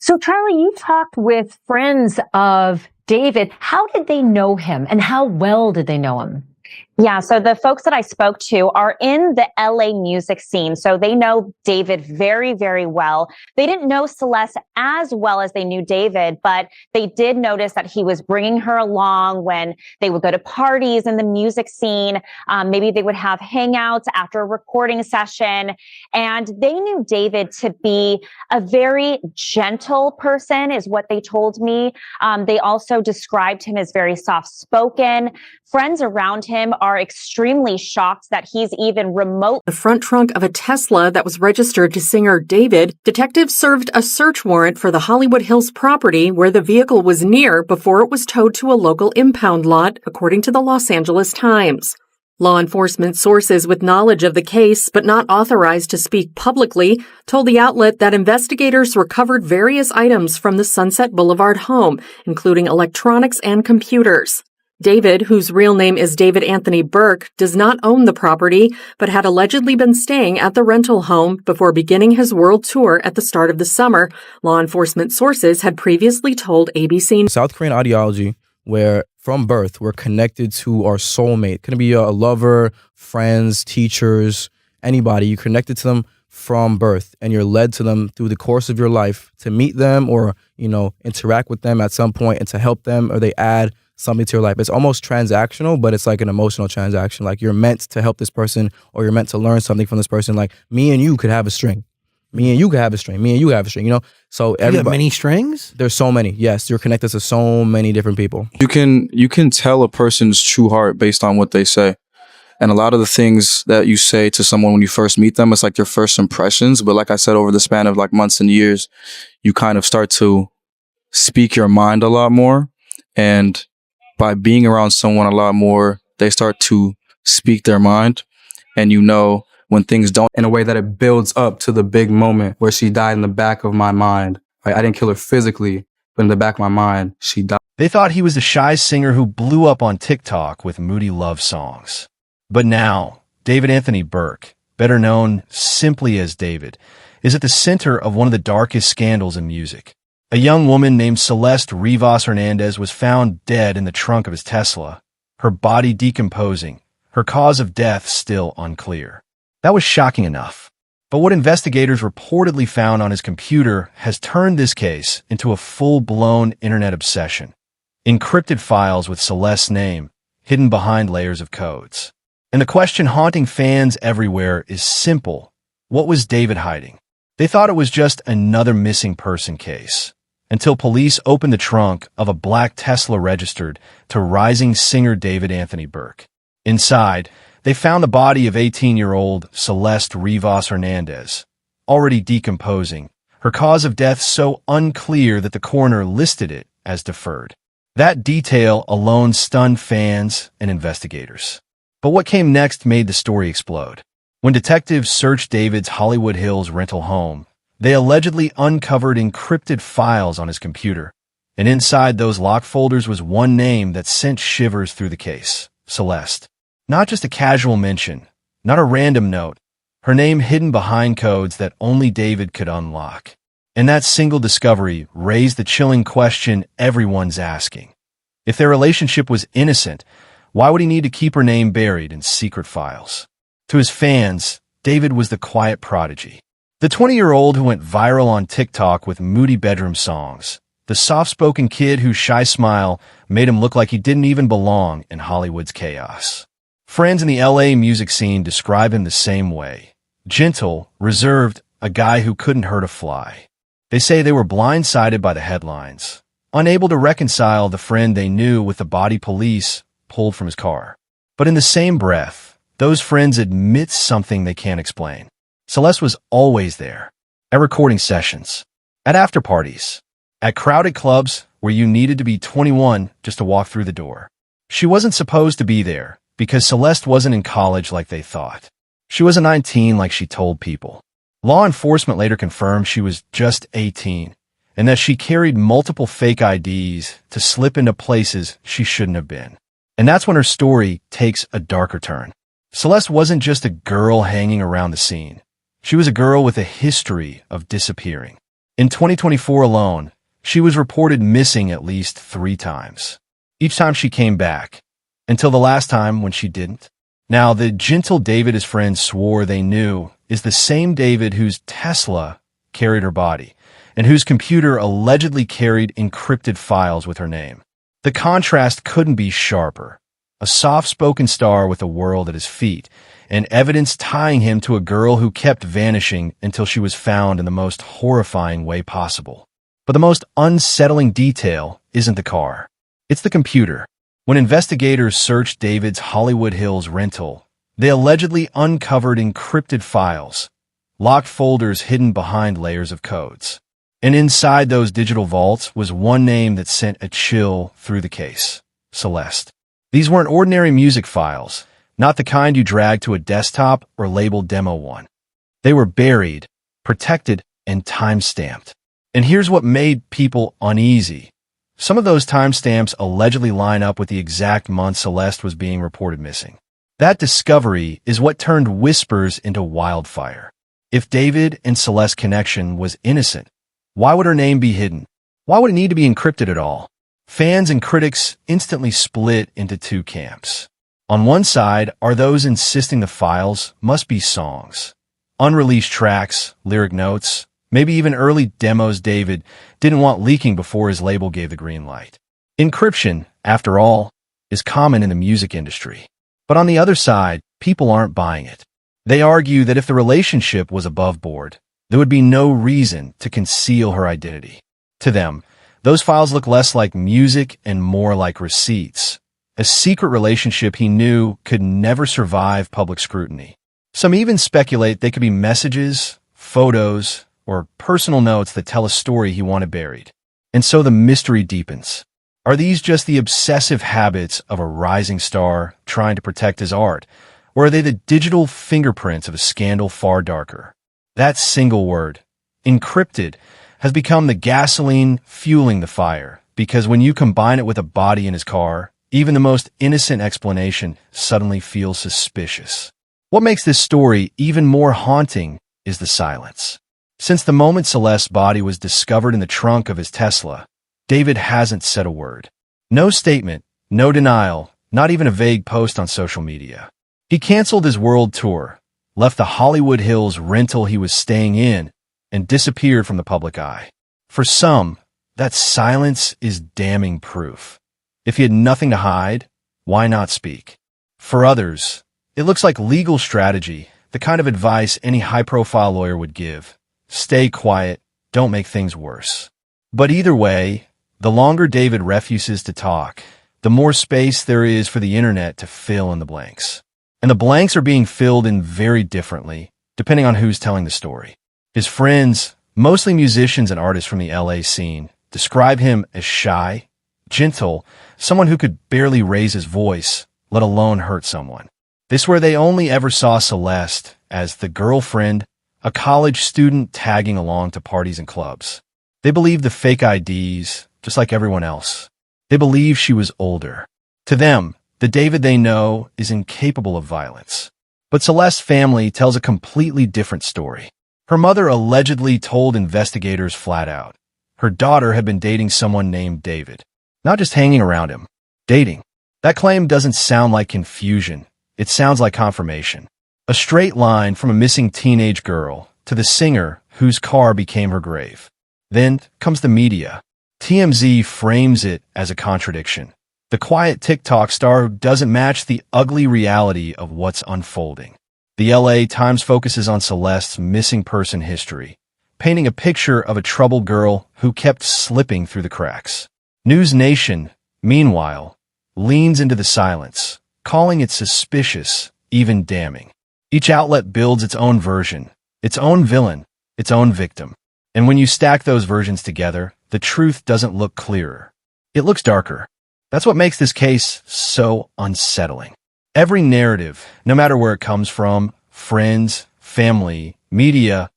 So, Charlie, you talked with friends of David. How did they know him, and how well did they know him? Yeah, so the folks that I spoke to are in the LA music scene, so they know David very, very well. They didn't know Celeste as well as they knew David, but they did notice that he was bringing her along when they would go to parties in the music scene. Maybe they would have hangouts after a recording session, and they knew David to be a very gentle person, is what they told me. They also described him as very soft-spoken. Friends around him are extremely shocked that he's even remote. The front trunk of a Tesla that was registered to singer David, detectives served a search warrant for the Hollywood Hills property where the vehicle was near before it was towed to a local impound lot, according to the Los Angeles Times. Law enforcement sources with knowledge of the case, but not authorized to speak publicly, told the outlet that investigators recovered various items from the Sunset Boulevard home, including electronics and computers. David, whose real name is David Anthony Burke, does not own the property, but had allegedly been staying at the rental home before beginning his world tour at the start of the summer, law enforcement sources had previously told ABC. South Korean ideology, where from birth we're connected to our soulmate. Can be a lover, friends, teachers, anybody. You're connected to them from birth, and you're led to them through the course of your life to meet them or, interact with them at some point and to help them, or they add something to your life. It's almost transactional, but it's like an emotional transaction. Like you're meant to help this person, or you're meant to learn something from this person. Like me and you could have a string. Me and you could have a string. Me and you have a string, So everybody, you have many strings? There's so many. Yes, you're connected to so many different people. You can tell a person's true heart based on what they say. And a lot of the things that you say to someone when you first meet them, it's like your first impressions. But like I said, over the span of like months and years, you kind of start to speak your mind a lot more. And by being around someone a lot more, they start to speak their mind. And when things don't, in a way that it builds up to the big moment where she died in the back of my mind. I didn't kill her physically, but in the back of my mind, she died. They thought he was the shy singer who blew up on TikTok with moody love songs. But now, David Anthony Burke, better known simply as David, is at the center of one of the darkest scandals in music. A young woman named Celeste Rivas Hernandez was found dead in the trunk of his Tesla, her body decomposing, her cause of death still unclear. That was shocking enough. But what investigators reportedly found on his computer has turned this case into a full-blown internet obsession. Encrypted files with Celeste's name, hidden behind layers of codes. And the question haunting fans everywhere is simple. What was David hiding? They thought it was just another missing person case, until police opened the trunk of a black Tesla registered to rising singer David Anthony Burke. Inside, they found the body of 18-year-old Celeste Rivas Hernandez, already decomposing, her cause of death so unclear that the coroner listed it as deferred. That detail alone stunned fans and investigators. But what came next made the story explode. When detectives searched David's Hollywood Hills rental home, they allegedly uncovered encrypted files on his computer. And inside those locked folders was one name that sent shivers through the case: Celeste. Not just a casual mention, not a random note, her name hidden behind codes that only David could unlock. And that single discovery raised the chilling question everyone's asking. If their relationship was innocent, why would he need to keep her name buried in secret files? To his fans, David was the quiet prodigy. The 20-year-old who went viral on TikTok with moody bedroom songs. The soft-spoken kid whose shy smile made him look like he didn't even belong in Hollywood's chaos. Friends in the LA music scene describe him the same way. Gentle, reserved, a guy who couldn't hurt a fly. They say they were blindsided by the headlines, unable to reconcile the friend they knew with the body police pulled from his car. But in the same breath, those friends admit something they can't explain. Celeste was always there, at recording sessions, at after parties, at crowded clubs where you needed to be 21 just to walk through the door. She wasn't supposed to be there because Celeste wasn't in college like they thought. She wasn't 19 like she told people. Law enforcement later confirmed she was just 18 and that she carried multiple fake IDs to slip into places she shouldn't have been. And that's when her story takes a darker turn. Celeste wasn't just a girl hanging around the scene. She was a girl with a history of disappearing. In 2024 alone, she was reported missing at least 3 times. Each time she came back, until the last time when she didn't. Now, the gentle David his friends swore they knew is the same David whose Tesla carried her body, and whose computer allegedly carried encrypted files with her name. The contrast couldn't be sharper. A soft-spoken star with a world at his feet, and evidence tying him to a girl who kept vanishing until she was found in the most horrifying way possible. But the most unsettling detail isn't the car. It's the computer. When investigators searched David's Hollywood Hills rental, they allegedly uncovered encrypted files, locked folders hidden behind layers of codes. And inside those digital vaults was one name that sent a chill through the case: Celeste. These weren't ordinary music files, not the kind you drag to a desktop or labeled Demo 1. They were buried, protected, and time-stamped. And here's what made people uneasy. Some of those timestamps allegedly line up with the exact month Celeste was being reported missing. That discovery is what turned whispers into wildfire. If David and Celeste's connection was innocent, why would her name be hidden? Why would it need to be encrypted at all? Fans and critics instantly split into 2 camps. On one side are those insisting the files must be songs, unreleased tracks, lyric notes, maybe even early demos David didn't want leaking before his label gave the green light. Encryption, after all, is common in the music industry. But on the other side, people aren't buying it. They argue that if the relationship was above board, there would be no reason to conceal her identity. To them, those files look less like music and more like receipts, a secret relationship he knew could never survive public scrutiny. Some even speculate they could be messages, photos, or personal notes that tell a story he wanted buried. And so the mystery deepens. Are these just the obsessive habits of a rising star trying to protect his art, or are they the digital fingerprints of a scandal far darker? That single word, encrypted, has become the gasoline fueling the fire, because when you combine it with a body in his car, even the most innocent explanation suddenly feels suspicious. What makes this story even more haunting is the silence. Since the moment Celeste's body was discovered in the trunk of his Tesla, David hasn't said a word. No statement, no denial, not even a vague post on social media. He canceled his world tour, left the Hollywood Hills rental he was staying in, and disappeared from the public eye. For some, that silence is damning proof. If he had nothing to hide, why not speak? For others, it looks like legal strategy, the kind of advice any high-profile lawyer would give. Stay quiet, don't make things worse. But either way, the longer David refuses to talk, the more space there is for the internet to fill in the blanks. And the blanks are being filled in very differently, depending on who's telling the story. His friends, mostly musicians and artists from the LA scene, describe him as shy, gentle, someone who could barely raise his voice, let alone hurt someone. They swear they only ever saw Celeste as the girlfriend, a college student tagging along to parties and clubs. They believe the fake IDs, just like everyone else. They believe she was older. To them, the David they know is incapable of violence. But Celeste's family tells a completely different story. Her mother allegedly told investigators flat out, her daughter had been dating someone named David. Not just hanging around him, dating. That claim doesn't sound like confusion. It sounds like confirmation. A straight line from a missing teenage girl to the singer whose car became her grave. Then comes the media. TMZ frames it as a contradiction. The quiet TikTok star who doesn't match the ugly reality of what's unfolding. The LA Times focuses on Celeste's missing person history, painting a picture of a troubled girl who kept slipping through the cracks. News Nation, meanwhile, leans into the silence, calling it suspicious, even damning. Each outlet builds its own version, its own villain, its own victim. And when you stack those versions together, the truth doesn't look clearer. It looks darker. That's what makes this case so unsettling. Every narrative, no matter where it comes from, friends, family, media,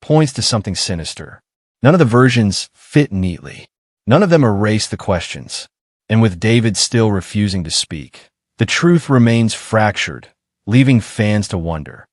points to something sinister. None of the versions fit neatly. None of them erase the questions. And with David still refusing to speak, the truth remains fractured, leaving fans to wonder.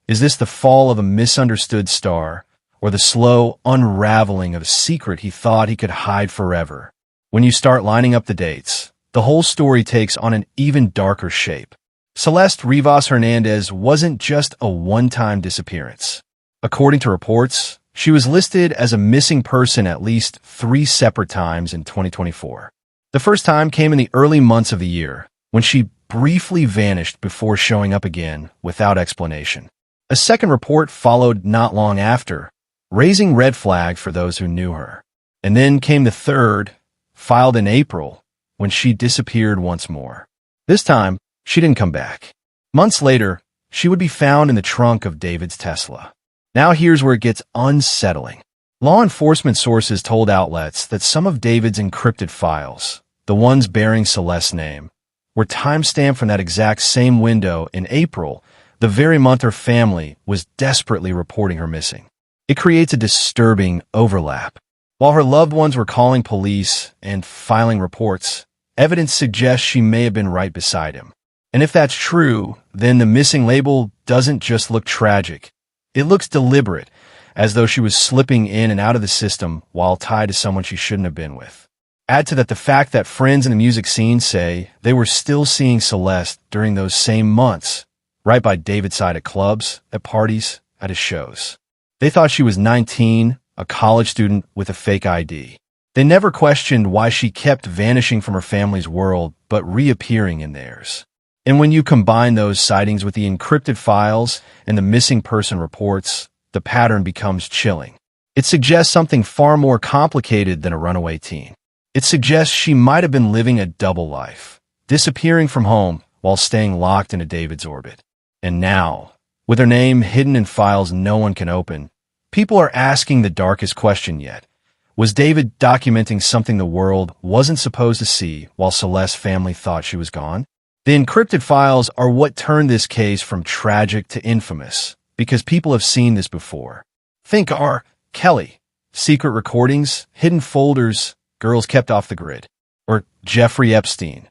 Is this the fall of a misunderstood star, or the slow unraveling of a secret he thought he could hide forever. When you start lining up the dates, the whole story takes on an even darker shape. Celeste Rivas Hernandez wasn't just a one-time disappearance. According to reports, she was listed as a missing person at least 3 separate times in 2024. The first time came in the early months of the year, when she briefly vanished before showing up again without explanation. A second report followed not long after, raising red flags for those who knew her. And then came the third, filed in April, when she disappeared once more. This time, she didn't come back. Months later, she would be found in the trunk of David's Tesla. Now here's where it gets unsettling. Law enforcement sources told outlets that some of David's encrypted files, the ones bearing Celeste's name, were timestamped from that exact same window in April, the very month her family was desperately reporting her missing. It creates a disturbing overlap. While her loved ones were calling police and filing reports, evidence suggests she may have been right beside him. And if that's true, then the missing label doesn't just look tragic. It looks deliberate, as though she was slipping in and out of the system while tied to someone she shouldn't have been with. Add to that the fact that friends in the music scene say they were still seeing Celeste during those same months, right by David's side at clubs, at parties, at his shows. They thought she was 19, a college student with a fake ID. They never questioned why she kept vanishing from her family's world but reappearing in theirs. And when you combine those sightings with the encrypted files and the missing person reports, the pattern becomes chilling. It suggests something far more complicated than a runaway teen. It suggests she might have been living a double life, disappearing from home while staying locked into David's orbit. And now, with her name hidden in files no one can open, people are asking the darkest question yet. Was David documenting something the world wasn't supposed to see while Celeste's family thought she was gone? The encrypted files are what turned this case from tragic to infamous, because people have seen this before. Think R. Kelly, secret recordings, hidden folders, girls kept off the grid. Or Jeffrey Epstein.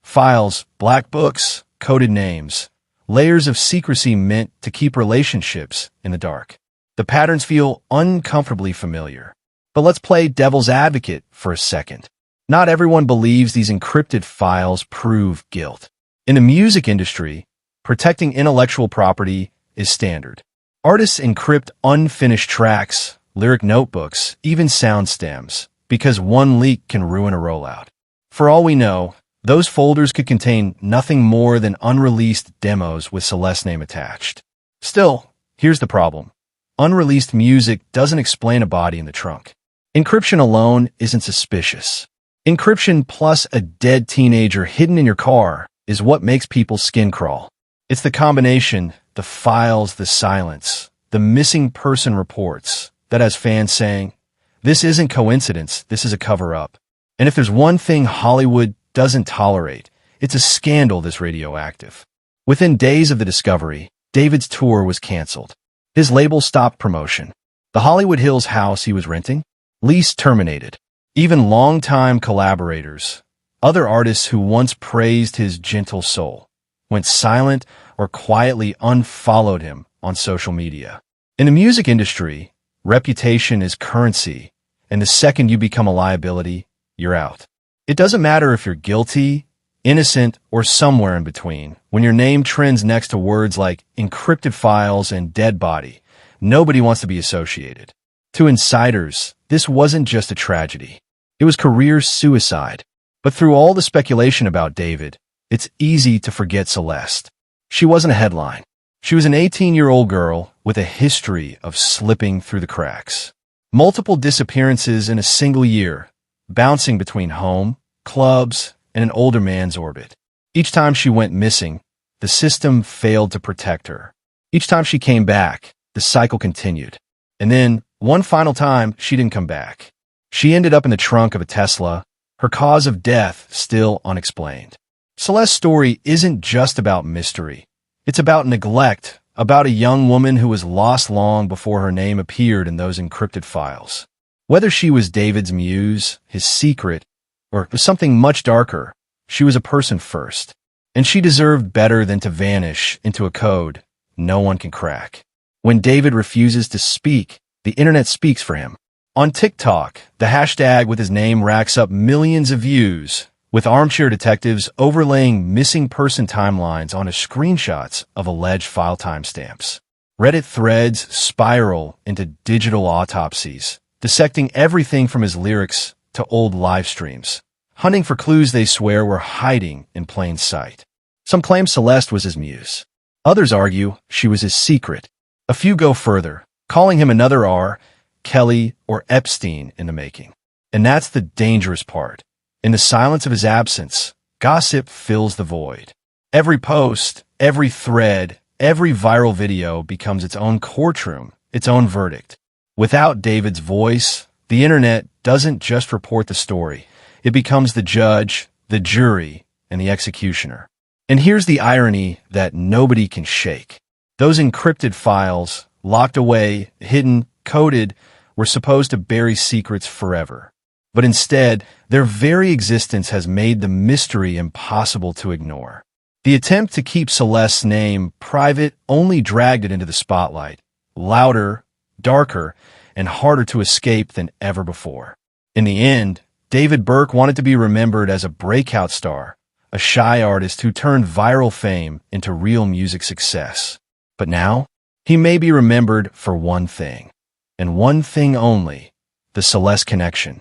Files, black books, coded names, layers of secrecy meant to keep relationships in the dark. The patterns feel uncomfortably familiar. But let's play devil's advocate for a second. Not everyone believes these encrypted files prove guilt. In the music industry, protecting intellectual property is standard. Artists encrypt unfinished tracks, lyric notebooks, even sound stems, because one leak can ruin a rollout. For all we know, those folders could contain nothing more than unreleased demos with Celeste's name attached. Still, here's the problem. Unreleased music doesn't explain a body in the trunk. Encryption alone isn't suspicious. Encryption plus a dead teenager hidden in your car is what makes people's skin crawl. It's the combination, the files, the silence, the missing person reports, that has fans saying, this isn't coincidence, this is a cover-up. And if there's one thing Hollywood doesn't tolerate, it's a scandal this radioactive. Within days of the discovery, David's tour was canceled. His label stopped promotion. The Hollywood Hills house he was renting, lease terminated. Even longtime collaborators, other artists who once praised his gentle soul, went silent or quietly unfollowed him on social media. In the music industry, reputation is currency, and the second you become a liability, you're out. It doesn't matter if you're guilty, innocent, or somewhere in between. When your name trends next to words like encrypted files and dead body, nobody wants to be associated. To insiders, this wasn't just a tragedy. It was career suicide. But through all the speculation about David, it's easy to forget Celeste. She wasn't a headline. She was an 18-year-old girl with a history of slipping through the cracks. Multiple disappearances in a single year, bouncing between home, clubs, and an older man's orbit. Each time she went missing, the system failed to protect her. Each time she came back, the cycle continued. And then, one final time, she didn't come back. She ended up in the trunk of a Tesla, her cause of death still unexplained. Celeste's story isn't just about mystery. It's about neglect, about a young woman who was lost long before her name appeared in those encrypted files. Whether she was David's muse, his secret, or something much darker, she was a person first. And she deserved better than to vanish into a code no one can crack. When David refuses to speak, The internet speaks for him. On TikTok, the hashtag with his name racks up millions of views, with armchair detectives overlaying missing person timelines onto screenshots of alleged file timestamps. Reddit threads spiral into digital autopsies, dissecting everything from his lyrics to old live streams, hunting for clues they swear were hiding in plain sight. Some claim Celeste was his muse. Others argue she was his secret. A few go further, calling him another R, Kelly, or Epstein in the making. And that's the dangerous part. In the silence of his absence, gossip fills the void. Every post, every thread, every viral video becomes its own courtroom, its own verdict. Without David's voice, the internet doesn't just report the story. It becomes the judge, the jury, and the executioner. And here's the irony that nobody can shake. Those encrypted files, locked away, hidden, coded, were supposed to bury secrets forever. But instead, their very existence has made the mystery impossible to ignore. The attempt to keep Celeste's name private only dragged it into the spotlight, louder, darker, and harder to escape than ever before. In the end, David Burke wanted to be remembered as a breakout star, a shy artist who turned viral fame into real music success. But now, he may be remembered for one thing, and one thing only: the Celeste connection.